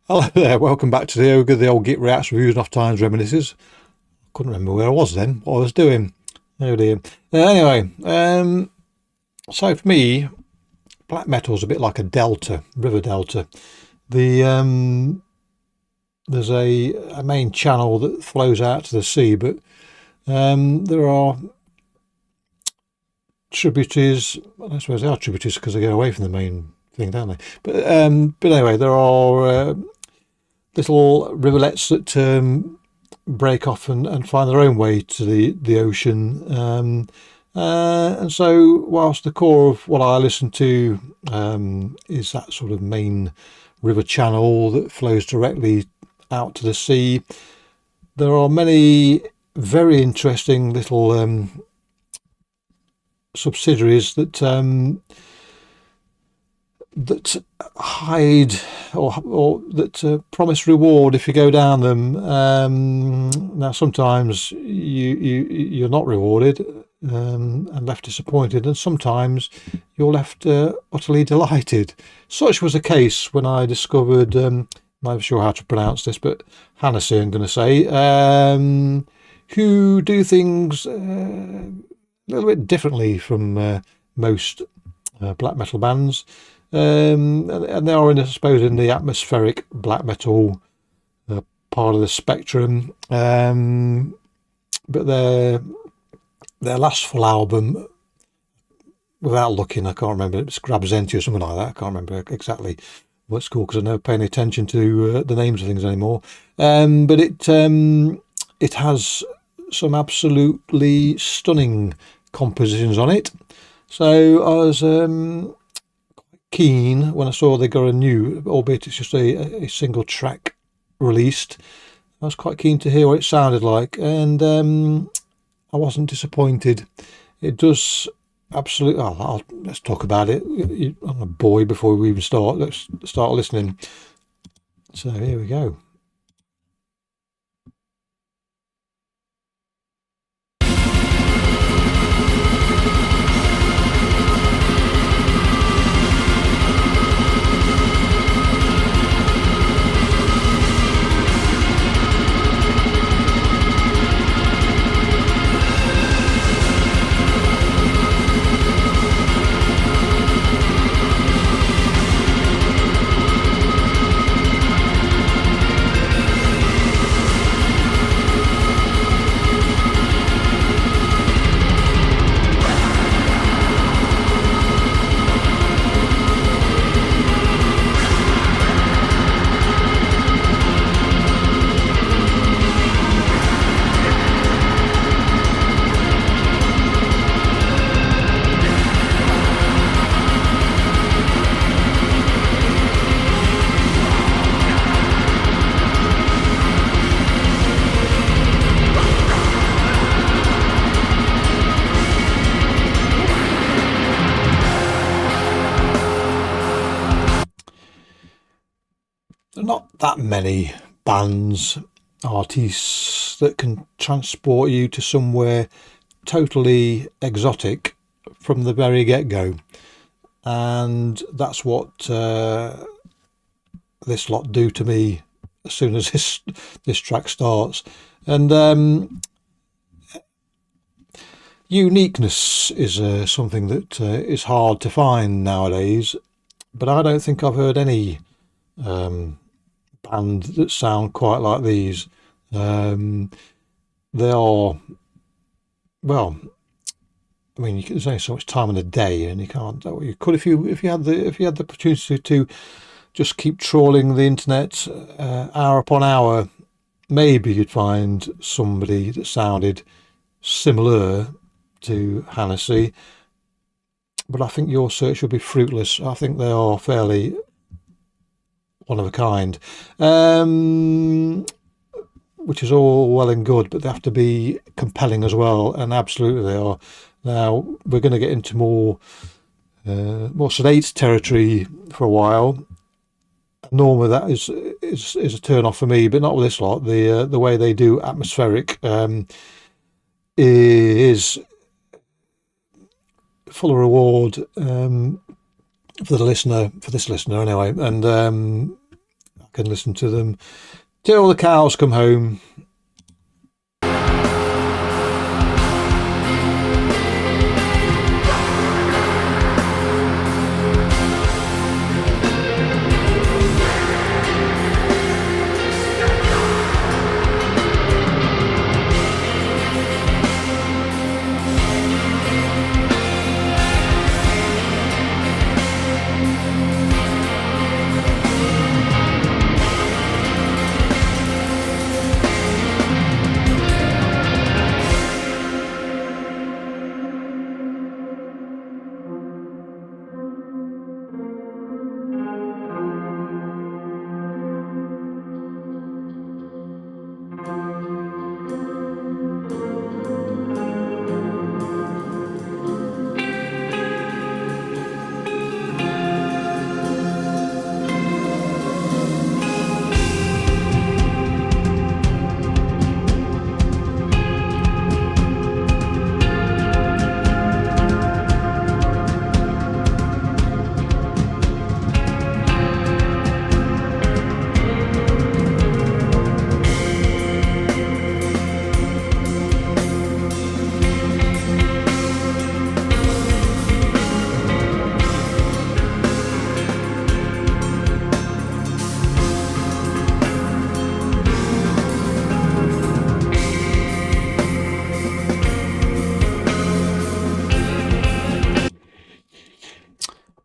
Hello there, welcome back to the Ogre, the old Git Reacts Reviews and Off Times Reminiscences. Couldn't remember where I was then, what I was doing. Oh dear. Anyway, so for me, black metal's a bit like a delta, river delta. The There's a main channel that flows out to the sea, but there are tributaries. I suppose they are tributaries because they go away from the main thing, don't they? But anyway, there are little rivulets that break off and find their own way to the ocean. And so, whilst the core of what I listen to is that sort of main river channel that flows directly out to the sea, there are many very interesting little subsidiaries that hide or that promise reward if you go down them. Now, sometimes you're not rewarded and left disappointed, and sometimes you're left utterly delighted. Such was the case when I discovered, I'm not sure how to pronounce this, but Hænesy, I'm going to say, who do things a little bit differently from most black metal bands. And they are, I suppose, in the atmospheric black metal part of the spectrum. But their last full album, without looking, I can't remember, it's Grabzenti or something like that. I can't remember exactly what it's called because I never pay any attention to the names of things anymore. But it has some absolutely stunning compositions on it. So I was keen when I saw they got a new, albeit it's just a single track released. I was quite keen to hear what it sounded like, and I wasn't disappointed. It does absolutely. Oh, let's talk about it. I'm a boy before we even start. Let's start listening. So here we go. There are not that many bands, artists that can transport you to somewhere totally exotic from the very get-go, and that's what this lot do to me as soon as this track starts. And uniqueness is something that is hard to find nowadays, but I don't think I've heard any band that sound quite like these. They are, well, I mean, there's only so much time in the day, and you can't. You could if you had the opportunity to just keep trawling the internet hour upon hour. Maybe you'd find somebody that sounded similar to Hænesy, but I think your search would be fruitless. I think they are fairly one of a kind, which is all well and good, but they have to be compelling as well, and absolutely they are. Now we're going to get into more sedate territory for a while. Normally that is a turn off for me, but not with this lot. The way they do atmospheric is full of reward for this listener anyway, and back and listen to them till the cows come home.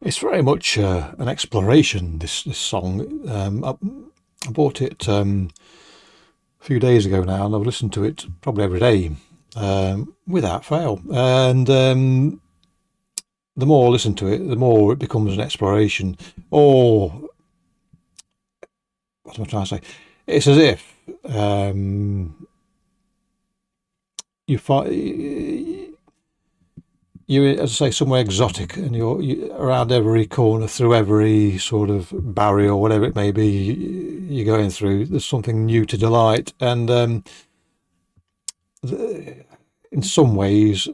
It's very much an exploration, this song. I bought it a few days ago now, and I've listened to it probably every day without fail. And the more I listen to it, the more it becomes an exploration. Or, what am I trying to say? It's as if you find... you're, as I say, somewhere exotic, and you're around every corner, through every sort of barrier or whatever it may be you're going through. There's something new to delight, and in some ways,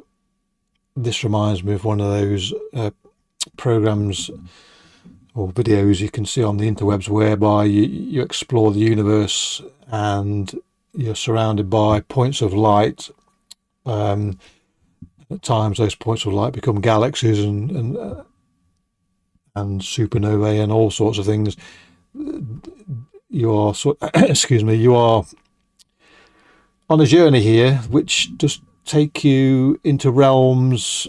this reminds me of one of those programs or videos you can see on the interwebs, whereby you explore the universe and you're surrounded by points of light. At times, those points of light become galaxies and supernovae and all sorts of things. You are you are on a journey here, which just take you into realms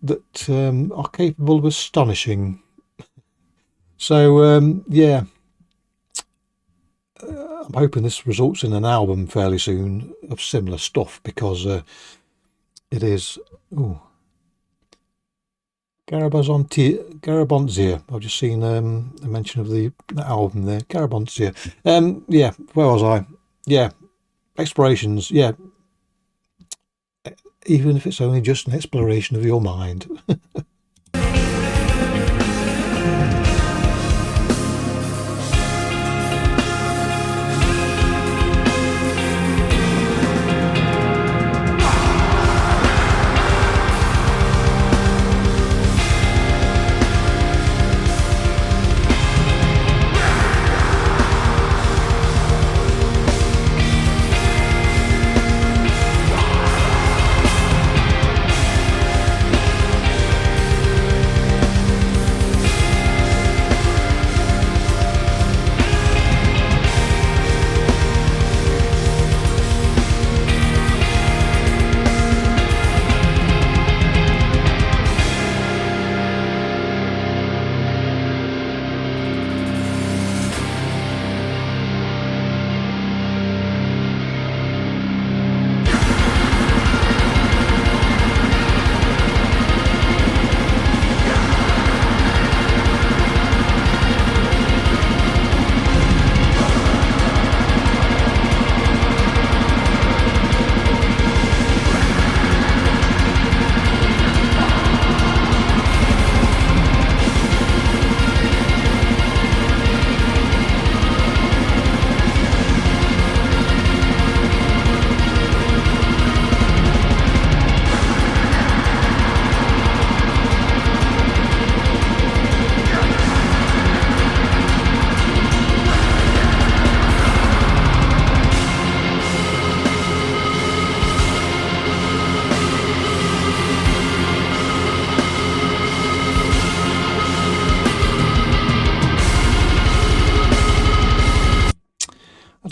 that are capable of astonishing. So yeah, I'm hoping this results in an album fairly soon of similar stuff, because it is. Garabonzia. I've just seen a mention of the album there. Garabonzia. Yeah, where was I? Yeah, explorations. Yeah, even if it's only just an exploration of your mind.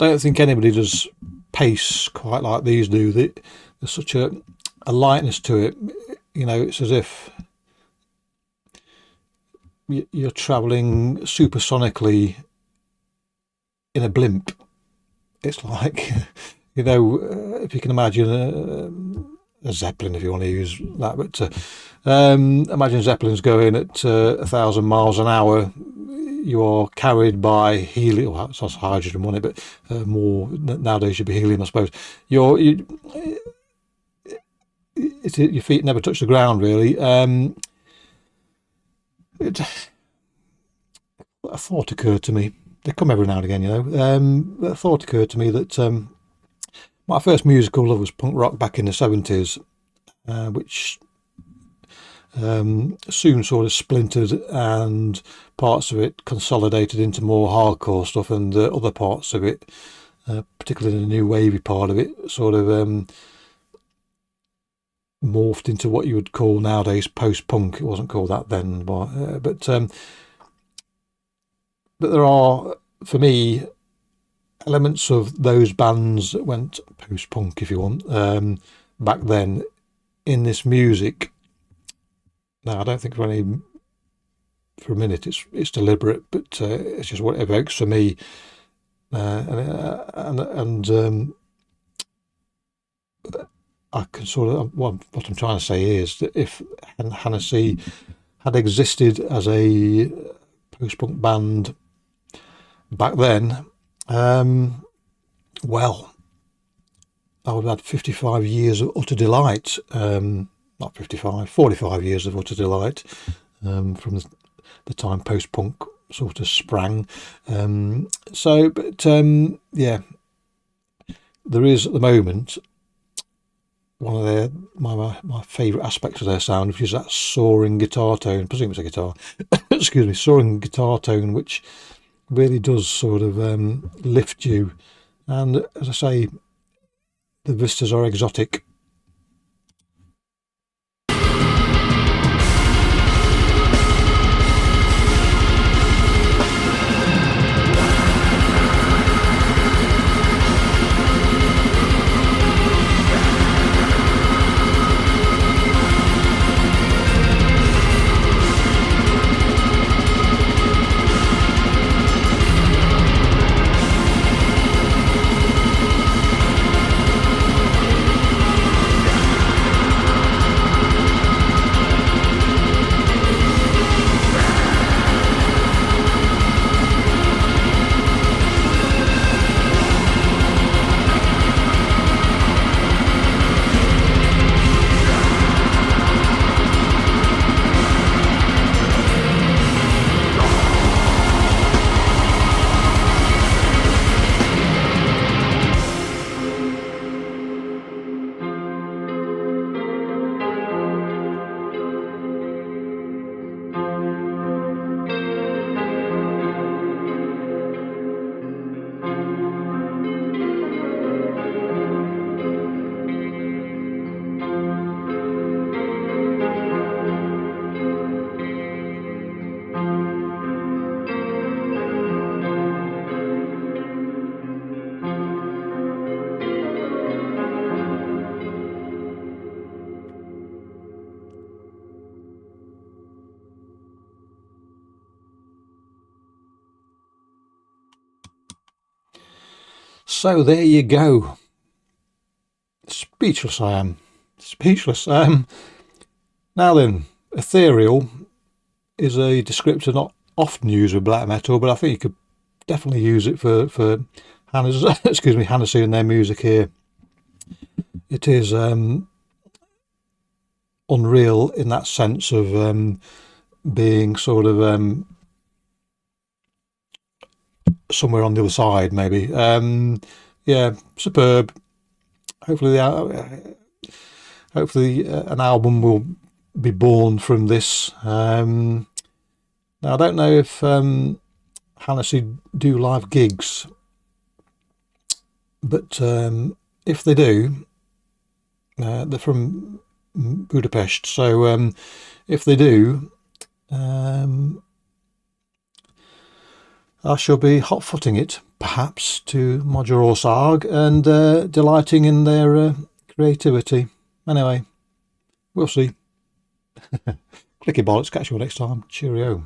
don't think anybody does pace quite like these do. There's such a lightness to it. You know, it's as if you're travelling supersonically in a blimp. It's like, you know, if you can imagine a Zeppelin, if you want to use that, but imagine Zeppelins going at 1,000 miles an hour. You're carried by helium. Well, it's not hydrogen, wasn't it? But more nowadays should be helium, I suppose. Your feet never touch the ground, really. A thought occurred to me. They come every now and again, you know. A thought occurred to me that my first musical love was punk rock back in the 70s, which soon sort of splintered, and parts of it consolidated into more hardcore stuff, and other parts of it, particularly the new wavy part of it, sort of morphed into what you would call nowadays post-punk. It wasn't called that then, but there are, for me, elements of those bands that went post-punk, if you want, back then in this music. Now, I don't think for a minute it's deliberate, but it's just what it evokes for me. And I can sort of, what I'm trying to say is that if Hænesy had existed as a post-punk band back then, well, I would have had 55 years of utter delight. Not 55, 45 years of utter delight from the time post-punk sort of sprang. Yeah, there is at the moment one of my favourite aspects of their sound, which is that soaring guitar tone. I presume it's a guitar. Excuse me, soaring guitar tone, which really does sort of lift you. And as I say, the vistas are exotic. So there you go. Speechless I am. Speechless. Now then, ethereal is a descriptor not often used with black metal, but I think you could definitely use it for Hænesy and their music here. It is unreal in that sense of being sort of somewhere on the other side, maybe. Yeah, superb. Hopefully an album will be born from this. Now I don't know if Hænesy do live gigs, but if they do, they're from Budapest, so if they do, I shall be hot-footing it, perhaps, to Modger or Sarg, and delighting in their creativity. Anyway, we'll see. Clicky bollocks, catch you all next time. Cheerio.